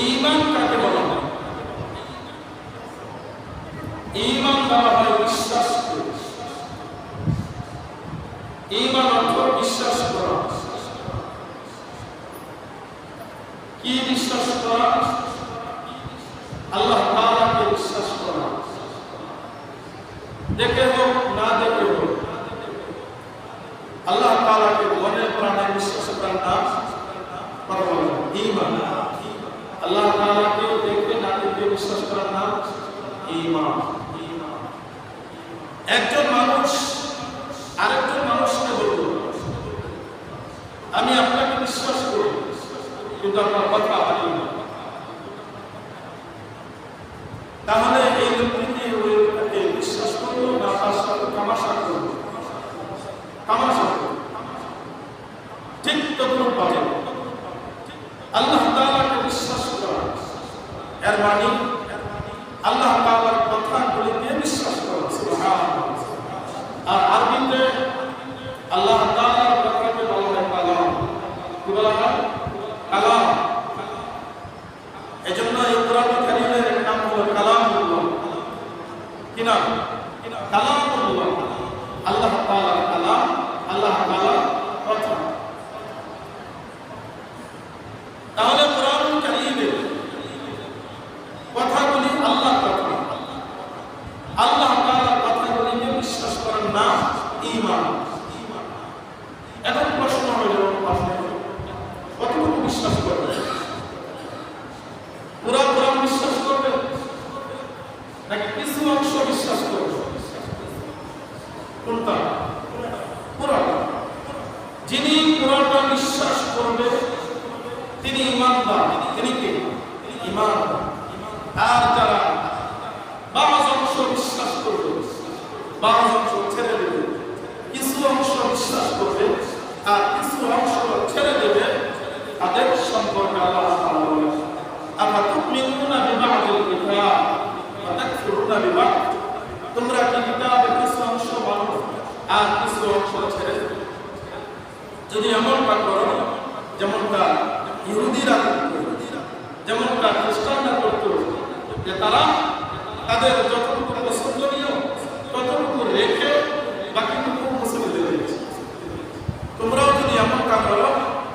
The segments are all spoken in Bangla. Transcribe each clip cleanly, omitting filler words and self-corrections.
ঈমান কাকে বলা হয়? ঈমান বলা হয় বিশ্বাসকে। ঈমান অর্থ বিশ্বাস করা। কি বিশ্বাস করা? আল্লাহ তাআলাকে বিশ্বাস করা, দেখে হোক না দেখে হোক আল্লাহ তাআলাকে মনে প্রাণে বিশ্বাস করার নাম ঈমান। আল্লাহ তাআলাকে দেখে না দেখে বিশ্বাস করার নাম ঈমান। একজন মানুষ আরেকজন মানুষকে বলল, আমি আপনাকে বিশ্বাস করি কিন্তু আপনার কথা মানি না, তাহলে এই লোকটিকে ওই লোকটাকে বিশ্বাস করবো না তার সাথে তামাশা করবো? তামাশা করবো। ঠিক তখন পাবে আল্লাহ তাআলাকে বিশ্বাস করা এর মানে আল্লাহ তাআলার কথাগুলিকে বিশ্বাস করা। সুবহানাল্লাহ। আর আরবিতে আল্লাহ তাআলার কথাকে বলা হয় কালাম। কি বলা হয়? কালাম। এজন্য এই কোরআন কারীমের নাম হলো কালামুল্লাহ। কি নাম? কালামুল্লাহ। আল্লাহ তাআলার কালাম, আল্লাহ তাআলার কথা। তাহলে কোরআন কারীমের কথাগুলি আল্লাহর কথা, আল্লাহ তাআলার কথাগুলিকে বিশ্বাস করার নাম ঈমান। এখন প্রশ্ন হলো, আপনি কতটুকু বিশ্বাস করবেন? পুরো কোরআন বিশ্বাস করবেন নাকি কিছু অংশ বিশ্বাস করবেন? কোনটা? পুরো। যিনি পুরোটা বিশ্বাস করবে তিনি ঈমানদার। তিনি কি? ঈমানদার। আর যারা বাজ অংশ বিশ্বাস করবে, বাজ অংশ ছেড়ে দেবে, কিছু অংশ বিশ্বাস করবে আর কিছু অংশ ছেড়ে দেবে, তাদের সম্পর্কে আল্লাহ তাআলা বলেন, আফাতুমিনুনা বিবাদিল কিতাব ওয়া তাকফুরুনা বিবাদ। তোমরা কি কিতাবের কিছু অংশ মানো আর কিছু অংশ ছেড়ে দেবে? যদি এমনটা করো যেমনটা ইহুদিরা করত, যেমনটা খ্রিস্টানরা করত, যে তারা তাদের যতটুকু পছন্দনীয় ততটুকু রেখে বাকিটুকু মুছে দিয়েছে, তোমরাও যদি এমনটা করো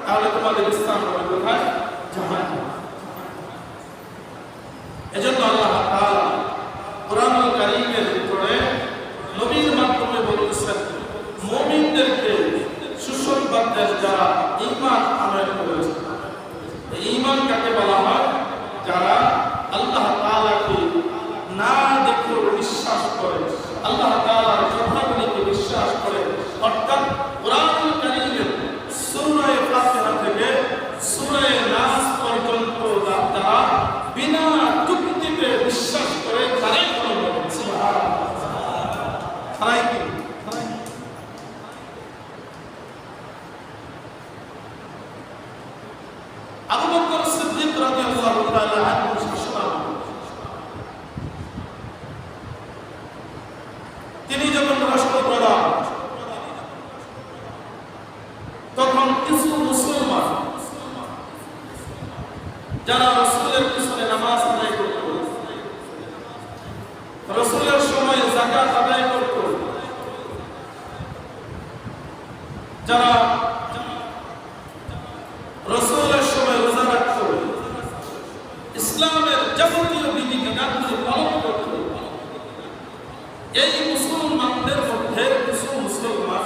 তাহলে তোমাদের স্থান হবে কোথায়? জাহান্নামে। এজন্য আল্লাহ তাআলা কোরআনুল কারীমের ভিতরে নবীর মাধ্যমে বলতেছেন, মুমিনদেরকে সুসংবাদ দেন যারা ঈমান আনয়ন করেছে। ঈমান কাকে বলা হয়? যারা আল্লাহ তাআলাকে না দেখে বিশ্বাস করে, আল্লাহ তাআলার কথাগুলিকে বিশ্বাস করে, অর্থাৎ কোরআনুল কারীমের সূরা ফাতিহা থেকে সূরা নাস পর্যন্ত যারা বিনা যুক্তিতে বিশ্বাস করে তারাই মুমিন। সুবহানাল্লাহ। তারাই কি? আবু বকর সিদ্দিক রাদিয়াল্লাহু তাআলা আনহু তিনি যখন রাষ্ট্রপ্রধান, তখন কিছু মুসলমান যারা রাসূলের পিছনে নামাজ আদায় করত, রাসূলের সময় যাকাত আদায় করত, যারা রাসূলের সময় রোজা রাখত, ইসলামের যাবতীয় বিধিবিধানগুলি পালন করত, এই মুসলমানদের মধ্যে কিছু মুসলমান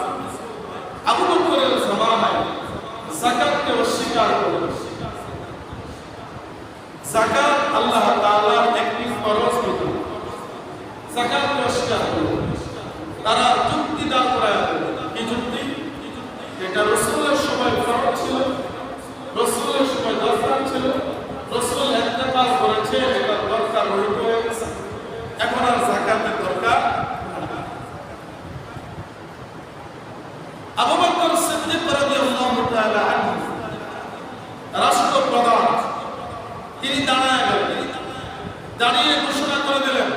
আবু বকরের জামানায় যাকাতকে অস্বীকার করে। যাকাত আল্লাহ তাআলার একটি ফরজ বিধান, যাকাতকে অস্বীকার করে। তারা যুক্তি দাঁড় করায়। কি যুক্তি? এটা রাসূলের সময় ফরজ ছিল, রাসূলের সময় দরকার ছিল, রাসূল ইন্তেকাল করেছে, এটা দরকার রহিত হয়ে গেছে, এখন আর যাকাতের দরকার। আবু বকর সিদ্দিক রাদিয়াল্লাহু তাআলা আনহু রাষ্ট্রপ্রধান, তিনি দাঁড়ায় গেলেন, দাঁড়িয়ে ঘোষণা করে দিলেন,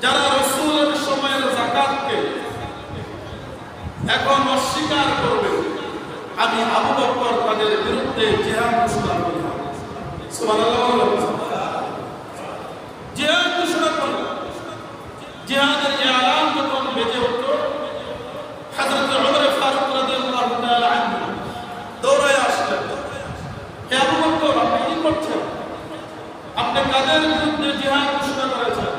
যারা রাসূলের সময়ের যাকাতকে এখন অস্বীকার করবে, আমি আবু বকর তাদের বিরুদ্ধে জিহাদ ঘোষণা করলাম। সুবহানাল্লাহ বলেন। জিহাদ ঘোষণা করল, জিহাদের এলান যখন বেজে উঠল, হযরত ওমর ফারুক রাদিয়াল্লাহু তাআলা আনহু দৌড়ায় আসলেন। হে আবু বকর, আপনি কি করছেন? আপনি কাদের বিরুদ্ধে জিহাদ ঘোষণা করেছেন?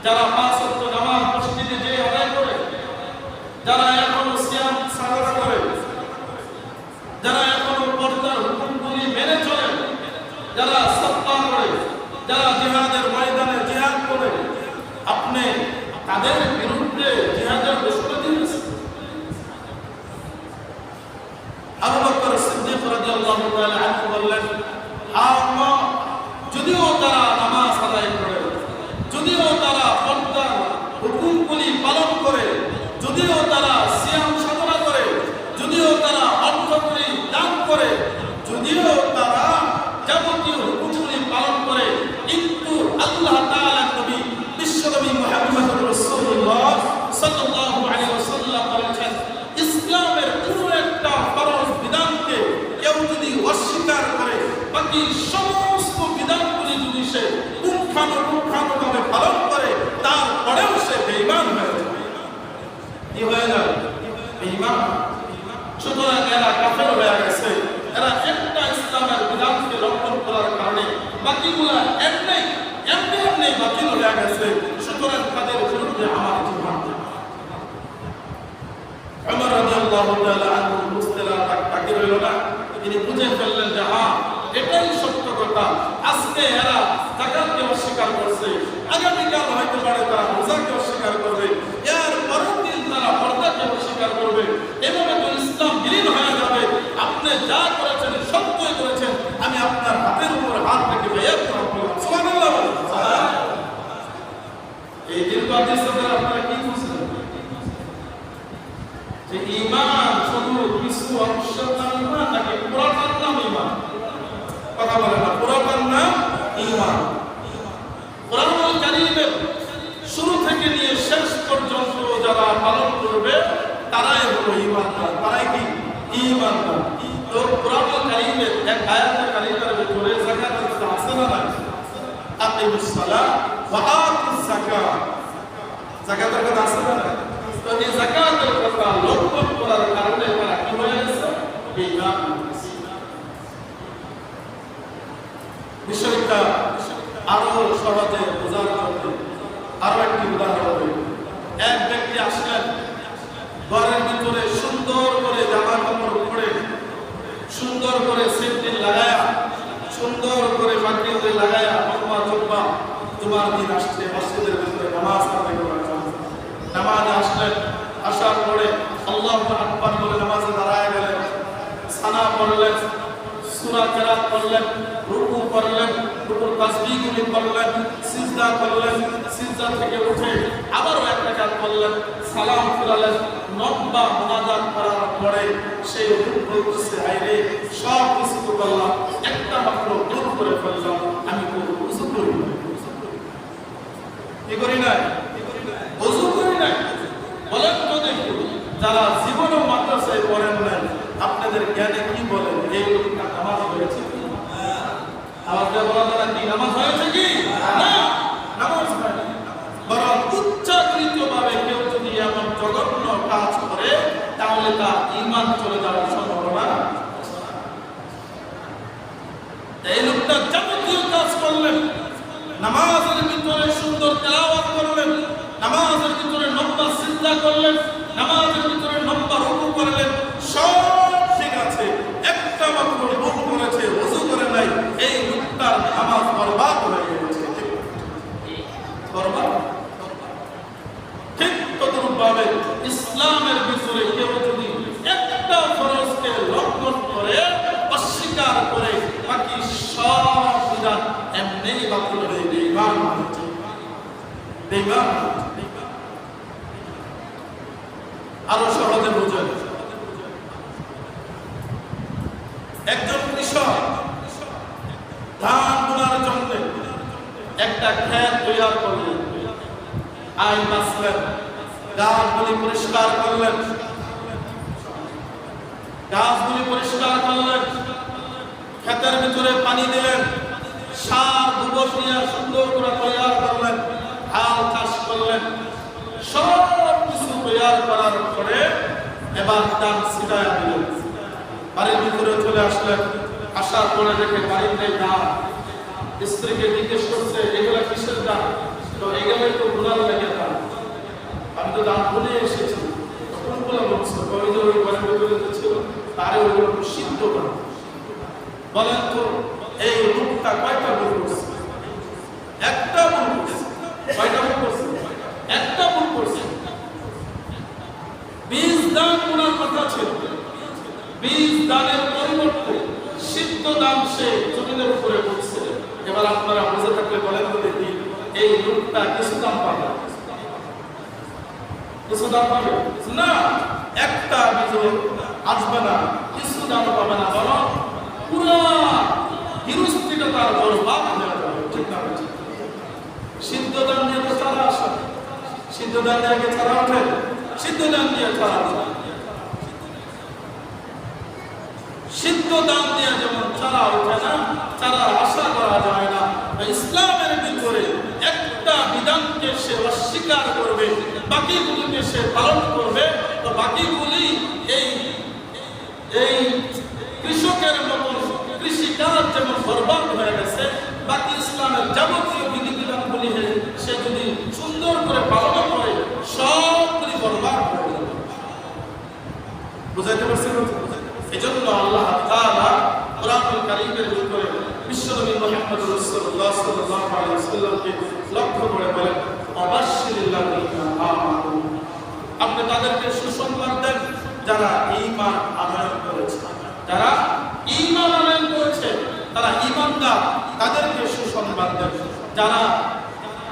যারা পাঁচ ওয়াক্ত নামাজ মসজিদে যে আদায় করে, যারা এখনো সিয়াম সাধনা করে, যারা এখনো পর্দার হুকুমগুলি মেনে চলে, যারা সাদকা করে, যারা জিহাদের ময়দানে জিহাদ করে, আপনি তাদের বিরুদ্ধে জিহাদের ঘোষণা দিয়েছেন। আবু বকর সিদ্দিক রাদিয়াল্লাহু তাআলা আনহু বললেন, আম্মা, যদিও তারা নামাজ আদায় করে, যদিও তারা পর্দার হুকুমগুলি পালন করে, যদিও তারা সিয়াম সাধনা করে, যদিও তারা অর্থকরী দান করে, যদিও তারা যাবতীয় হুকুমগুলি পালন করে, কিন্তু আল্লাহ তাআলার নবী বিশ্বনবী মুহাম্মদ রাসূলুল্লাহ সাল্লাল্লাহু আলাইহি ওয়াসাল্লাম বলেছেন, ইসলামের কোনো একটা ফরজ বিধানকে কেউ যদি অস্বীকার করে, বাকি সমস্ত বিধানগুলি যদি সে পুঙ্খানুপুঙ্খানুভাবে পালন করে, তারপরেও সে বেঈমান হয়ে যায়। কি হয়ে যায়? বেঈমান। সুতরাং এরা কাফের হয়ে গেছে। এরা একটা ইসলামের বিধানকে লঙ্ঘন করার কারণে বাকিগুলা এমনি বাতিল হয়ে গেছে। সুতরাং তাদের বিরুদ্ধে আমার জিহাদ। ওমর রাদিয়াল্লাহু তাআলা আনহু বুঝতে বাকি রইল না। তিনি বুঝে ফেললেন যে হ্যাঁ, এটাই সত্য কথা। আজকে এরা যাকাতকে অস্বীকার করছে, আগামীকাল হয়তো পারে তারা রোজাকে অস্বীকার করবে, এর পরের দিন তারা পর্দাকে অস্বীকার করবে। এভাবে তো ইসলাম বিলীন হয়ে যাবে। আপনি যা করেছেন সত্যই করেছেন, আমি আপনার হাতের উপর হাত রেখে বেয়াত করলাম। সুবহানাল্লাহ। এই দীর্ঘ হাদিস থেকে আপনারা কি বুঝলেন? যে ঈমান শুধু কিছু অংশের নাম ঈমান নাকি পুরাটার নাম ঈমান? কথা বলেন না, পুরাটার নাম ঈমান। কোরআনুল কারীমের শুরু থেকে নিয়ে শেষ পর্যন্ত যারা পালন করবে তারাই হলো ঈমানদার। তারাই কি? ঈমানদার। তো কোরআনুল কারীমের এক আয়াতে কারীমের ভিতরে যাকাতের কথা আছে না নাই? আকিমুস সালাহ ওয়া আতুজ যাকাত। যাকাতের কথা আছে না নাই? তো এই যাকাতের কথা লঙ্ঘন করার কারণে তারা কি হয়ে গেছে? বেঈমান। বিষয়টা আরো সহজে বোঝার জন্য আরো একটি উদাহরণ দেব। এক ব্যক্তি আসলেন, ঘরের ভিতরে সুন্দর করে জামা কাপড় পরে, সুন্দর করে সেফটি লাগায়া, সুন্দর করে বাকিতে লাগায়া, লম্বা চম্বা জুমার দিন আসছে, মসজিদের ভিতরে নামাজ আদায় করার জন্য নামাজে আসলেন। আসার পরে আল্লাহু আকবার বলে নামাজে দাঁড়ায় গেলেন, সানা পড়লেন, সূরা কেরাত পড়লেন, রুকু করলেন, রুকুর তাসবিহগুলি করলেন, সিজদা করলেন, সিজদা থেকে উঠে আবারও এক রাকাত করলেন, সালাম ফিরালেন। লম্বা মুনাজাত করার পরে সেই রুকু বলতেছে, আইরে সব কিছু তো করলাম, একটা মাত্র ভুল করে ফেললাম, আমি কোনো ওযু করি না। কি করি না? ওযু করি না। বলেন তো দেখি, যারা জীবনে মাদ্রাসায় পড়েন নাই, আপনাদের জ্ঞানে কি বলেন এই লোকটা নামাজ হয়েছে কি? আমাদের বলা যারা কি নামাজ হয়েছে কি? না, নামাজ হয় না। বরং উচ্চাকৃতভাবে কেউ যদি এমন জঘন্য কাজ করে, তাহলে তার ঈমান চলে যাওয়ার সম্ভাবনা। এই লোকটা যাবতীয় কাজ করলেন, নামাজের ভিতরে সুন্দর তেলাওয়াত করলেন, নামাজের ভিতরে লম্বা সিজদা করলেন, নামাজের ভিতরে লম্বা রুকু করলেন, সব ঠিক আছে, একটা মাত্র ভুল করেছে, ওযু করে নাই। এই লোকটার নামাজ বরবাদ হয়ে গেছে। বরবাদ। ঠিক তদ্রূপভাবে ইসলামের ভিতরে কেউ যদি একটা ফরজকে লঙ্ঘন করে, অস্বীকার করে, বাকি সব বিধান এমনিই বাতিল হয়ে বেঈমান হয়ে যায়। বেঈমান। আরো সহজে বুঝেন, একজন কৃষক ধান বোনার জন্য একটা ক্ষেত তৈরি করলেন, আইন বাঁচলেন, গাছগুলি পরিষ্কার করলেন, ক্ষেতের ভিতরে পানি দিলেন, সার গোবর দিয়ে সুন্দর করে তৈয়ার করলেন, হাল চাষ করলেন, সব কিছু তৈয়ার করার পরে এবার ধান ছিটায়া দিলেন। বাড়ির ভিতরে চলে আসলেন, আসার পরে দেখে বাড়িতে ধান। স্ত্রীকে জিজ্ঞেস করছে, এগুলা কিসের ধান? তো এগুলোই তো গুলাল লেগে ধান। আমি তো ধান ভুলে এসেছি। কোনগুলো বলছো? ওই যে ওই ঘরের ভিতরে ছিল, তারে ওইগুলো সিদ্ধ ধান। বলেন তো এই লোকটা কয়টা ভুল করছে? একটা ভুল করছে। কয়টা ভুল করছে? একটা ভুল করছে। বীজ দান করার কথা ছিল, বীজ দানের পরিবর্তে সিদ্ধ দান সে জমিনের উপরে করছে। এবার আপনারা বুঝে থাকলে বলেন তো দেখি, এই লোকটা কিছু দাম পাবে? কিছু দাম পাবে না, একটা বীজ আসবে না, কিছু দাম পাবে না, বরং পুরা গৃহস্থিটা তার বরবাদ হয়ে যাবে। ঠিক না? সিদ্ধ দান নিয়ে তো চারা আসে, সিদ্ধ দান দিয়ে চারা ওঠে, সিদ্ধ দান দিয়ে চারা ওঠে। সিদ্ধ দান দিয়ে যেমন চারা ওঠে না, চারা আশা করা যায় না। ইসলামের ভিতরে একটা বিধানকে সে অস্বীকার করবে, বাকিগুলিকে সে পালন করবে, তো বাকিগুলি এই এই কৃষকের মতন কৃষিকাজ যেমন বরবাদ হয়ে গেছে, বাকি ইসলামের যাবতীয় বিধিবিধানগুলি সে যদি সুন্দর করে পালন করে সবগুলি বরবাদ হয়ে যাবে। বুঝাইতে পারছেন? এজন্য আল্লাহ তাআলা কোরআনুল কারীমের ভিতরে বিশ্বনবী মুহাম্মদ রাসূলুল্লাহ সাল্লাল্লাহু আলাইহি ওয়াসাল্লামকে লক্ষ্য করে বলেন, আবাশশিরিল লাযিনা আমানু, আপনি তাদেরকে সুসংবাদ দেন যারা ঈমান আনয়ন করেছে। যারা ঈমান আনয়ন করেছে, তারা ঈমানদার, তাদেরকে সুসংবাদ দেন। যারা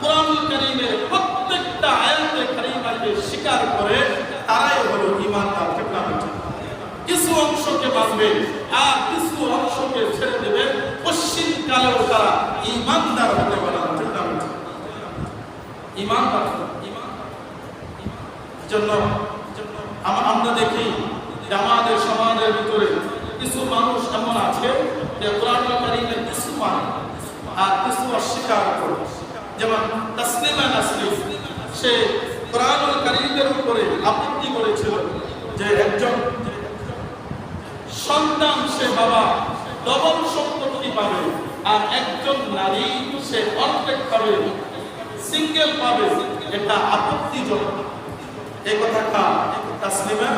কোরআনুল কারীমের প্রত্যেকটা আয়াতে কারীমাকে স্বীকার করে, তারাই হলো ঈমানদার। ঠিক না? কিছু অংশকে মানবে আর কিছু অংশকে ছেড়ে দেবে, পশ্চিম কালেও তারা ঈমানদার হতে পারে না। ঠিক না? ঈমানদার জন্য আমরা দেখি যে আমাদের সমাজের ভিতরে কিছু মানুষ এমন আছে যে কোরআনুল কারীমের কিছু মানে আর কিছু অস্বীকার করে। যেমন তাসলিমা নাসরিন, সে কোরআনুল কারীমের উপরে আপত্তি করেছিল যে একজন সন্তান সে বাবা ডবল সম্পত্তি পাবে, আর একজন নারী সে অর্ধেক পাবে, সিঙ্গেল পাবে। এটা আপত্তিজনক। এই কথাটা তাসলিমা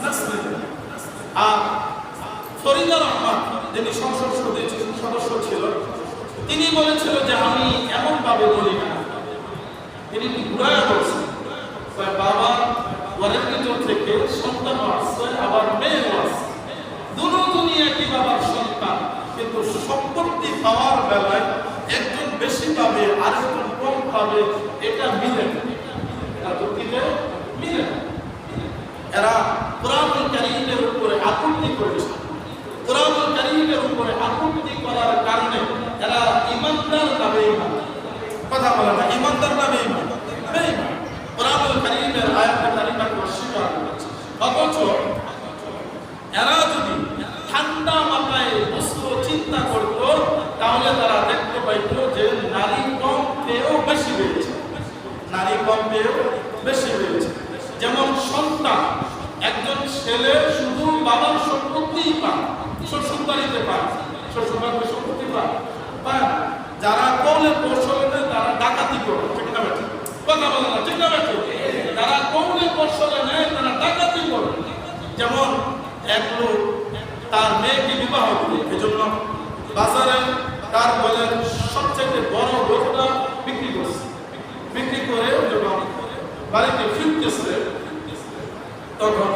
নাসরিন। আর ফরিদা রহমান, যিনি সংসদ সদস্য ছিল, তিনি বলেছিল যে আমি এমন ভাবে বলি না। তিনি ঘুরায় বলছেন, বাবা ঘরের ভিতর থেকে সন্তান আসছে, আবার মেয়েও আসছে, দুজনই একই বাবার সন্তান, কিন্তু সম্পত্তি পাওয়ার বেলায় একজন বেশি পাবে আর একজন কম পাবে, এটা মিলে না, এটা যুক্তিতে মিলে না। এরা কোরআনুল কারীমের উপরে আপত্তি করেছে। কোরআনুল কারীমের উপরে আপত্তি করার কারণে এরা ঈমানদার না বেঈমান? কথা বলে না, ঈমানদার না বেঈমান? বেঈমান। কোরআনুল কারীমের আয়াতে কারিমাকে অস্বীকার করেছে। অথচ এরা যদি ঠান্ডা মাথায় বস্তু চিন্তা করত, তাহলে তারা দেখতে পাইত যে নারী কম পেয়েও বেশি বেড়েছে, নারী কম পেয়েও বেশি বেড়েছে। যেমন সন্তান, একজন ছেলে শুধু বাবার সম্পত্তিই পায়, শ্বশুর বাড়িতে পায়, শ্বশুর বাড়িতে সম্পত্তি পায়। যারা কৌলে কৌশলে তারা ডাকাতি করে। ঠিক না? কথা বলে না? ঠিক না? যারা কৌলে কৌশলে নেয় তারা ডাকাতি করে। যেমন এক লোক তার মেয়েকে বিবাহ করে, এজন্য বাজারে তার বলেন সবচেয়ে বড় রোগটা বিক্রি করছে। বিক্রি করে যখন বাড়িতে ফিরতেছে, তখন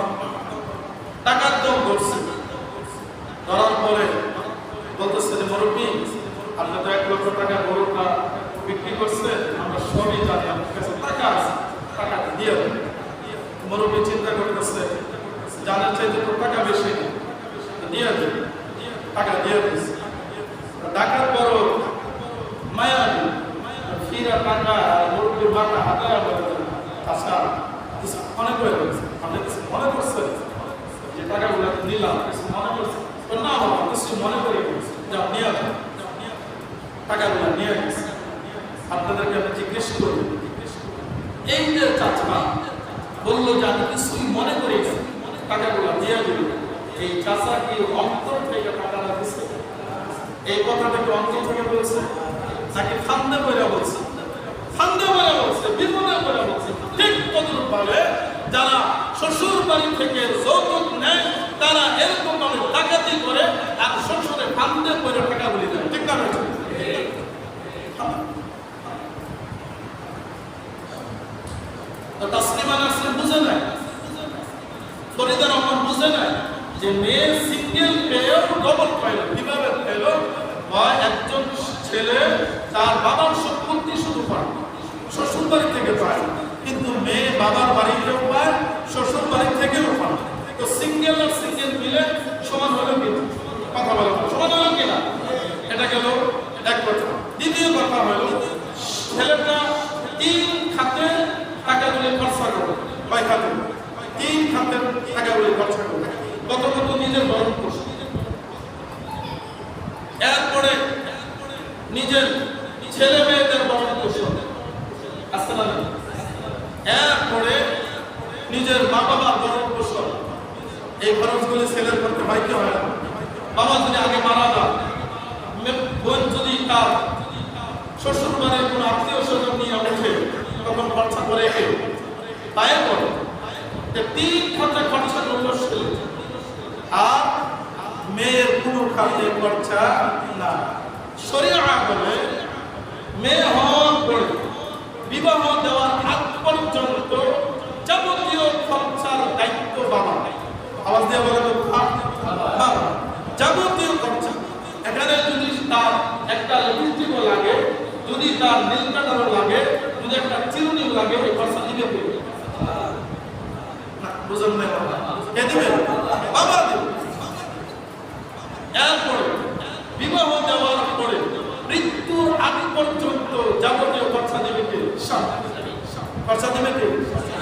টাকার দাম ধরছে। ধরার পরে বলতেছে যে মুরব্বী, আপনি তো 1 লক্ষ টাকা গরুটা বিক্রি করছে, আমরা সবই জানি, আপনার কাছে টাকা আছে, টাকাটা দিয়ে দেন। মুরব্বী চিন্তা করতেছে, জানার চাইতে তো টাকা বেশি দিয়ে দেন, টাকা দিয়ে দিচ্ছে। টাকার পরও মায়া ফিরা টাকা মুরব্বীর মাথা হাতায় আচ্ছা কিছু মনে করে আপনি কিছু মনে করছেন যে টাকাগুলো নিলাম, কিছু মনে করছেন না বাবা, কিছু মনে করে যাও নিয়ে আসো, টাকাগুলো নিয়ে গেছে। আপনাদেরকে আমি জিজ্ঞেস করি, এই যে চাচা বললো যে আমি কিছুই মনে করি টাকাগুলো দিয়ে দিল, এই চাচা কি অন্তর থেকে টাকাটা দিচ্ছে? এই কথাটা কি অন্তর থেকে বলছে নাকি ফান্দে করে বলছে? ফান্দে করে বলছে, বিপদে করে বলছে। ঠিক তদরূপ ভাবে যারা শ্বশুর বাড়ি থেকে যৌতুক নেয় তারা এরকম ভাবে ডাকাতি করে আর শ্বশুরে ফান্দে করে টাকাগুলি দেয়। ঠিক না? তাসলিমা নাসরিন বুঝে নাই, ফরিদা রহমান বুঝে নাই যে মেয়ে সিঙ্গেল পেয়েও ডবল পাইল। কিভাবে পেল? হয় একজন ছেলে তার বাবার সম্পত্তি শুধু পায়, শ্বশুর বাড়ি থেকে পায়, কিন্তু মেয়ে বাবার বাড়িতেও পায়, শ্বশুর বাড়ি থেকেও পায়। তো সিঙ্গেল আর সিঙ্গেল মিলে সমান হলো কিনা? কথা বলো, সমান হলো কিনা? এটা গেল এক কথা। দ্বিতীয় কথা হলো ছেলেটা 3 খাতে টাকাগুলি খরচা করে। কয় খাতে? 3 খাতে টাকাগুলি খরচা করে। কত কত নিজের ভরণ পোষণ, এরপরে নিজের ছেলে মেয়েদের ভরণ পোষণ, আসতে না, এরপরে নিজের মা বাবার ভরণ পোষণ। এই খরচগুলি ছেলের করতে বাধ্য হয় না। বাবা যদি আগে মারা যায়, বোন যদি তার শ্বশুর বাড়ির কোনো আত্মীয় স্বজন নিয়ে ওঠে, তখন খরচা করে কে? তাই করে 3 খাতে খরচা করলো ছেলে, আর মেয়ের কোনো খাতে খরচা না। শরীয়ত বলে মেয়ে হওয়ার পরে বিবাহ দেওয়ার আগ পর্যন্ত যাবতীয় খরচার দায়িত্ব বাবা। আওয়াজ দিয়ে বলে তো বাবা, যাবতীয় খরচা। এখানে যদি তার একটা লিপস্টিকও লাগে, যদি তার নীল কাটারও লাগে, যদি একটা চিরুনিও লাগে, ওই খরচা দিবে কে? বুঝুন না, কে দিবে? বাবা দিবে। এরপরে বিবাহ দেওয়ার পরে মৃত্যুর আগ পর্যন্ত যাবতীয় খরচা দেবে কে? স্বামী। খরচা দেবে কে?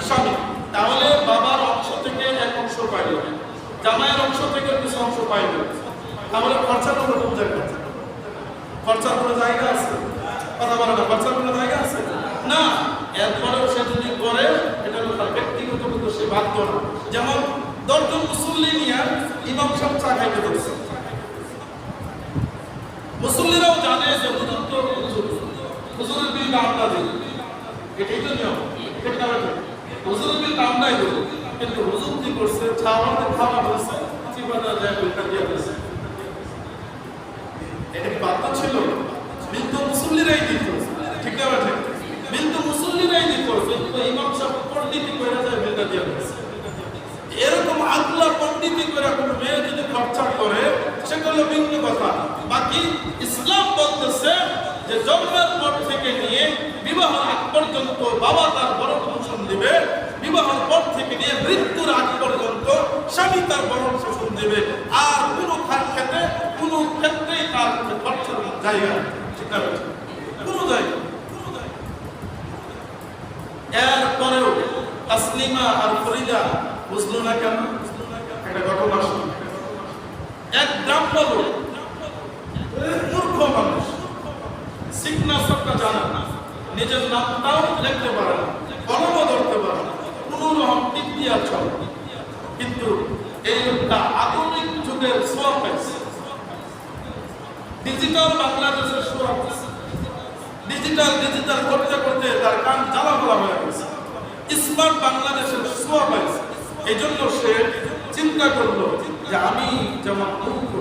স্বামী। তাহলে বাবার অংশ থেকে এক অংশ পাইল, জামাইয়ের অংশ থেকে কিছু অংশ পাইল। তাহলে খরচা তো কোন জায়গা? খরচার কোনো জায়গা আছে? কথা বলে না, খরচার কোনো জায়গা আছে না। এরপরেও সে যদি করে, এটা হলো তার ব্যক্তিগত, কিন্তু সে বাধ্য না। যেমন 10 জন মুসল্লি নিয়ে ইমাম সাহেব চা খাইতে বলছে, মুসল্লিরাও জানে যে হুজুর তো হুজুরের বিল আমরা দিই, এটাই তো নিয়ম। ঠিক না? হুজুরের বিল আমরাই দেব, কিন্তু হুজুর কি করছে? চা আমাদের খাওয়া বলছে, চিবাটা যায় বিলটা দিয়ে দিয়েছে। এটা কি বার্তা ছিল? বিল তো মুসল্লিরাই দিত। ঠিক না? বিল তো মুসল্লিরাই দিত, কিন্তু ইমাম সাহেব পণ্ডিতি করে যায় বিলটা দিয়ে দিয়েছে। এরকম আল্লাহ পণ্ডিতি করে কোনো মেয়ে যদি খরচা করে, সেটা হলো ভিন্ন কথা। বাকি ইসলাম বলতেছে যে জন্মের পর থেকে নিয়ে বিবাহ আগ পর্যন্ত বাবা তার ভরণ পোষণ দিবে, বিবাহের পর থেকে নিয়ে মৃত্যুর আগ পর্যন্ত স্বামী তার ভরণ পোষণ দিবে। আর কোনো ক্ষেত্রে কোনো ক্ষেত্রেই তার খরচার জায়গা ঠিক আছে, কোনো জায়গা। এরপরেও তাসলিমা আর ফরিদা বুঝলো না কেন? একটা ঘটনা শুনি। এক গ্রাম্য লোক, মূর্খ মানুষ, সিগনেচারটা জানে না, নিজের নামটাও লিখতে পারে না, কলমও ধরতে পারে না, কোনো রকম টিপ দিয়া চলে। কিন্তু এই লোকটা আধুনিক যুগের ছোঁয়া পাইছে, ডিজিটাল বাংলাদেশের ছোঁয়া পাইছে। ডিজিটাল করতে করতে তার কান জ্বালা পোড়া হয়ে গেছে, স্মার্ট বাংলাদেশের ছোঁয়া পাইছে। এই জন্য সে চিন্তা করলো যে আমি যেমন মূর্খ,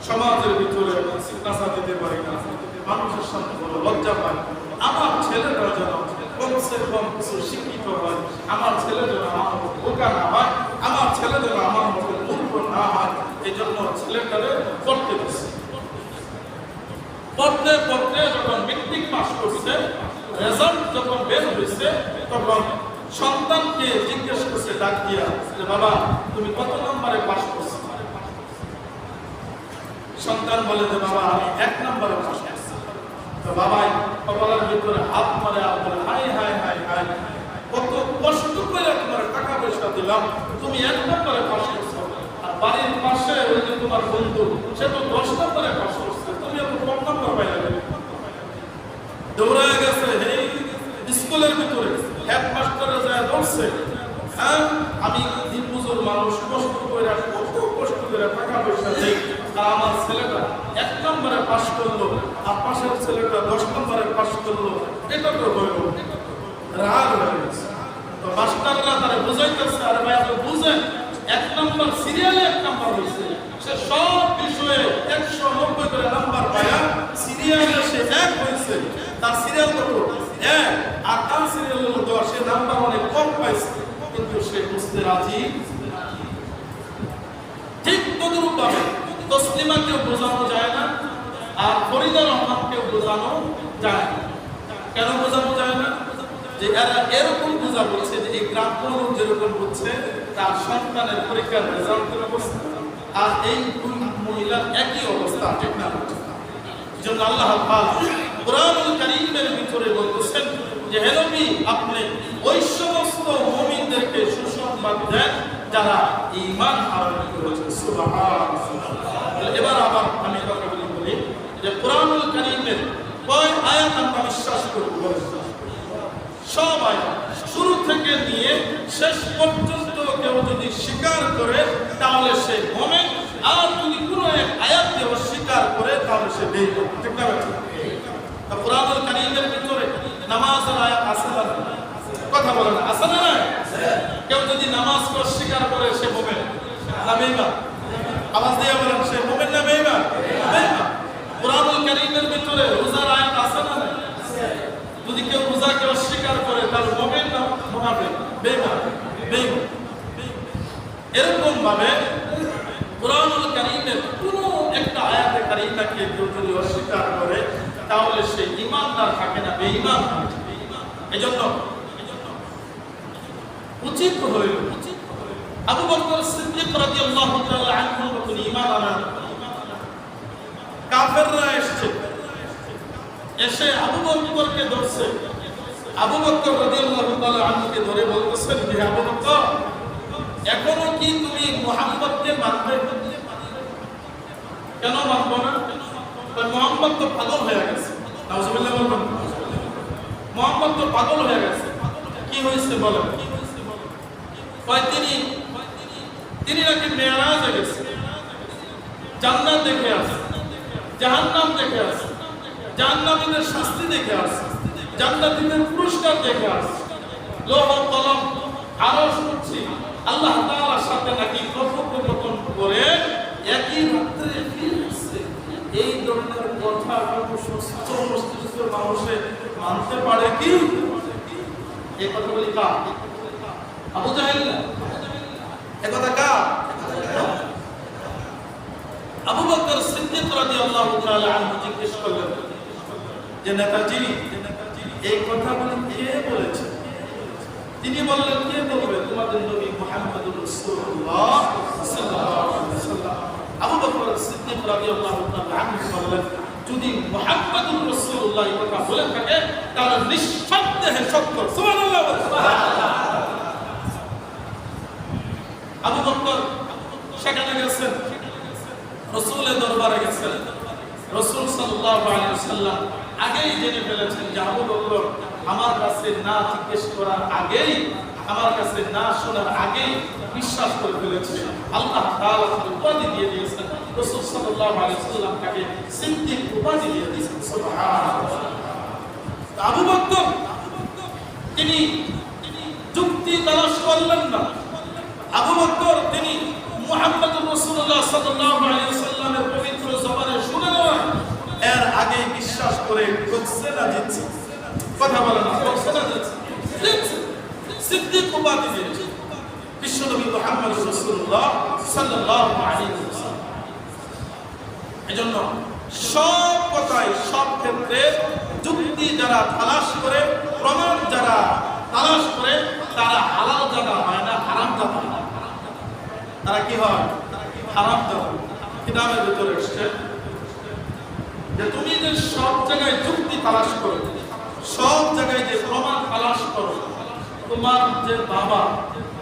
সমাজের ভিতরে শিক্ষা দিতে পারি না, মানুষের সামনে বড় লজ্জা পায়, আমার ছেলেটা যেন কমসে কম কিছু শিক্ষিত হয়, আমার ছেলে যেন আমার মতো বোকা না হয়, আমার ছেলে যেন আমার মতো মূর্খ না হয়। এই জন্য ছেলেটারে পড়তে দিচ্ছে। পড়তে পড়তে যখন মেট্রিক পাস করছে, রেজাল্ট যখন বের হয়েছে, তখন সন্তানকে জিজ্ঞেস করছে ডাক দিয়া যে বাবা তুমি কত নম্বরে পাস করছো? সন্তান বলে যে বাবা আমি 1 নম্বরে পাস করছি। তো বাবা কপালের ভিতরে হাত মারে আর বলে হাই হাই হাই হাই, কত কষ্ট করে তোমার টাকা পয়সা দিলাম, তুমি 1 নম্বরে পাস করছো, আর বাড়ির পাশে ওই যে তোমার বন্ধু সে তো 10 নম্বরে দৌড়ায় গেছে এই স্কুলের ভিতরে, হেডমাস্টারে যায় বলছে, হ্যাঁ আমি দিনমজুর মানুষ, কষ্ট করে কত কষ্ট করে টাকা পয়সা দেই, আর আমার ছেলেটা 1 নম্বরে পাস করলো আর পাশের ছেলেটা 10 নম্বরে পাস করলো, এটা তো হইল। রাগ হয়ে গেছে। তো মাস্টাররা তারা বুঝাইতেছে, আরে ভাই আপনি বুঝেন 1 নম্বর সিরিয়ালে 1 নম্বর হয়েছে, সে সব বিষয়ে 190 করে নাম্বার পায়া সিরিয়ালে সে 1 হয়েছে, তার সিরিয়াল কত 1 আর তার সিরিয়াল হলো 10, সে নাম্বার অনেক কম পাইছে, কিন্তু সে বুঝতে রাজি। ঠিক তদরূপ ভাবে তসলিমাকেও বোঝানো যায় না, আর ফরিদা রহমানকেও বোঝানো যায় না। কেন বোঝানো যায় না? যে এরা এরকম বোঝা বলছে যে এই গ্রাম্য লোক যেরকম বলছে তার সন্তানের পরীক্ষার রেজাল্টের অবস্থা আর এই দুই মহিলার একই অবস্থা, ঠিক না? এই জন্য আল্লাহ পাক কুরআনুল কারীমের ভিতরে বলতেছেন যে হে নবী, আপনি ওই সমস্ত মুমিনদেরকে সুসংবাদ দেন যারা ঈমান আনয়ন করেছে। সুবহানাল্লাহ। এবার আবার আমি কথা বলি যে কুরআনুল কারীমের কয় আয়াত আমরা বিশ্বাস করব? সব আয়াত শুরু থেকে নিয়ে শেষ পর্যন্ত কেউ যদি স্বীকার করে তাহলে সে মুমিন, আর যদি কোনো এক আয়াতকে অস্বীকার করে তাহলে সে বেঈমান, ঠিক না? তো কুরআনুল কারীমের ভিতরে নামাজের আয়াত আছে না? কথা বলেন, আছে না? কেউ যদি নামাজকে অস্বীকার করে সে মুমিন না বেঈমান? আওয়াজ দিয়ে বলেন, সে মুমিন না বেঈমান? বেঈমান। কুরআনুল কারীমের ভিতরে রোজার আয়াত আছে না? যদি কেউ রোজাকে অস্বীকার করে তাহলে মুমিন না মুনাফিক? বেঈমান, বেঈমান। এরকম ভাবে কুরআনুল কারীমের কোনো একটা আয়াতে কারীমাকে কেউ যদি অস্বীকার করে তাহলে সে ঈমানদার থাকে না, বেঈমান। এজন্য উচিত হইল আবু বকর সিদ্দিক রাদিয়াল্লাহু তাআলা আনহু মতন ঈমান আনা কাফেররা এসে আবু বকরকে ধরছে। আবু বকর রাদিয়াল্লাহু তাআলা আনহুকে ধরে বলতেছেন যে আবু বকর, এখনো কি তুমি মুহাম্মদকে মানবে? কেন মানবো না? মুহাম্মদ তো পাগল হয়ে গেছে। নাউজুবিল্লাহ বলবেন, মুহাম্মদ তো পাগল হয়ে গেছে। কি হয়েছে বলেন? কয় তিনি নাকি মেরাজে গেছে, জান্নাত দেখে আসে, জাহান্নাম দেখে আসে, জাহান্নামীদের শাস্তি দেখে আসে, জান্নাতীদের পুরস্কার দেখে আসে, লৌহ কলম আরশ কুরসি আল্লাহ তাআলার সাথে নাকি কথোপকথন করে একই রাত্রে ফিরছে। এই ধরনের কথা কোনো সুস্থ মস্তিষ্ক মানুষে মানতে পারে কি? এই কথা বলি কার? আবু জাহেল না? এই কথা কার? আবু বকর সিদ্দিক রাদিয়াল্লাহু তাআলা আনহু জিজ্ঞেস করলেন যে নেতাজি, এই কথাগুলো কে বলেছে? তিনি বললেন, কে বলবে? তোমাদের নবী মুহাম্মদুর রাসূলুল্লাহ সাল্লাল্লাহু আলাইহি ওয়াসাল্লাম। আবু বকর সিদ্দিক রাদিয়াল্লাহু তাআলা আনহু বললেন, যদি মুহাম্মদুর রাসূলুল্লাহ এই কথা বলে থাকে তাহলে নিঃসন্দেহে সত্য। সুবহানাল্লাহ। আবু বকর সেখানে গেছেন, রাসূলের দরবারে গেছেন। রাসূল সাল্লাল্লাহু আলাইহি ওয়াসাল্লাম আগেই জেনে ফেলেছেন যে আবু বকর আমার কাছে না জিজ্ঞেস করার আগেই, আমার কাছে না শোনার আগেই বিশ্বাস করে ফেলেছে। আল্লাহ তাআলা উপাধি দিয়ে দিয়েছেন, রাসূল সাল্লাল্লাহু আলাইহি ওয়াসাল্লাম তাকে সিদ্দিক উপাধি দিয়ে দিয়েছেন। সুবহানাল্লাহ। আবু বকর তিনি যুক্তি তালাশ করলেন না। আবু বকর তিনি মুহাম্মদুর রাসূলুল্লাহ সাল্লাল্লাহু আলাইহি ওয়াসাল্লামের পবিত্র জবানে শুনে নেওয়া এর আগে বিশ্বাস করে ঠকছে না জিতছে? কথা বলেন না, ঠকছে না জিতছে? সিদ্দিক উপাধি দিয়েছে বিশ্বনবী মুহাম্মদ রাসূলুল্লাহ সাল্লাল্লাহু আলাইহি ওয়াসাল্লাম। এজন্য সব কথায়, সব ক্ষেত্রে যুক্তি যারা তালাশ করে, প্রমাণ যারা তালাশ করে, তারা হালাল জায়গা হয় না, হারাম জায়গা হয়। তারা কি হয়? হারাম জায়গা। কিতাবের ভিতরে এসেছে যে তুমি যে সব জায়গায় যুক্তি তালাশ করো, সব জায়গায় যে প্রমাণ তালাশ করো, তোমার যে বাবা,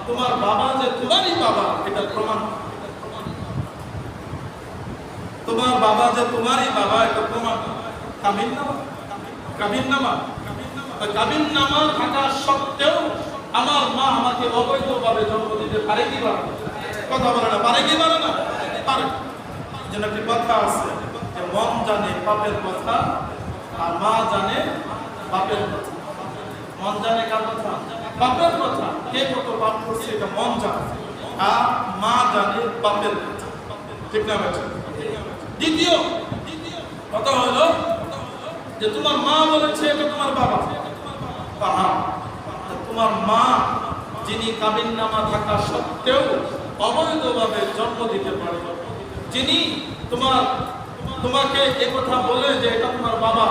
তোমার বাবা যে তোমারই বাবা, এটা প্রমাণ। তোমার বাবা যে তোমারই বাবা, এটা প্রমাণ। কামিল না? কাবিননামা কাবিননামা থাকা সত্ত্বেও আমার মা আমাকে অবৈধভাবে জন্ম দিতে পারে কি পারে কথা বলে না পারে কি পারে না পারে যেন একটি কথা আছে যে মন জানে পাপের কথা আর মা জানে বাপের কথা মন জানে কার কথা বাপের কথা কে কত পাপ করছে এটা মন জানে আর মা জানে বাপের কথা ঠিক না বেটা দ্বিতীয় কথা হলো যে তোমার মা বলেছে এটা তোমার বাবা তোমার মা যিনি কাবিননামা থাকা সত্ত্বেও অবৈধভাবে জন্ম দিতে পারে যিনি তোমাকে এ কথা বলে যে এটা তোমার বাবা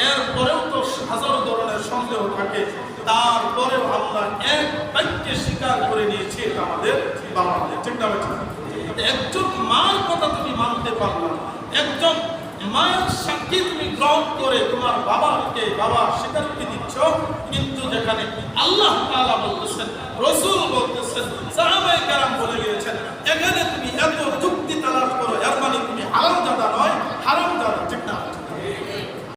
এরপরেও তো হাজারো ধরনের সন্দেহ থাকে তারপরেও আমরা এক বাক্যে স্বীকার করে নিয়েছি এটা আমাদের বাবা ঠিক না একজন মার কথা তুমি মানতে পারবে না একজন মায়ের সাক্ষী তুমি গ্রহণ করে তোমার বাবাকে বাবা স্বীকারোক্তি দিচ্ছ কিন্তু যেখানে আল্লাহ তাআলা বলতেছেন রাসূল বলতেছেন সাহাবায়ে কেরাম বলে গিয়েছেন এখানে তুমি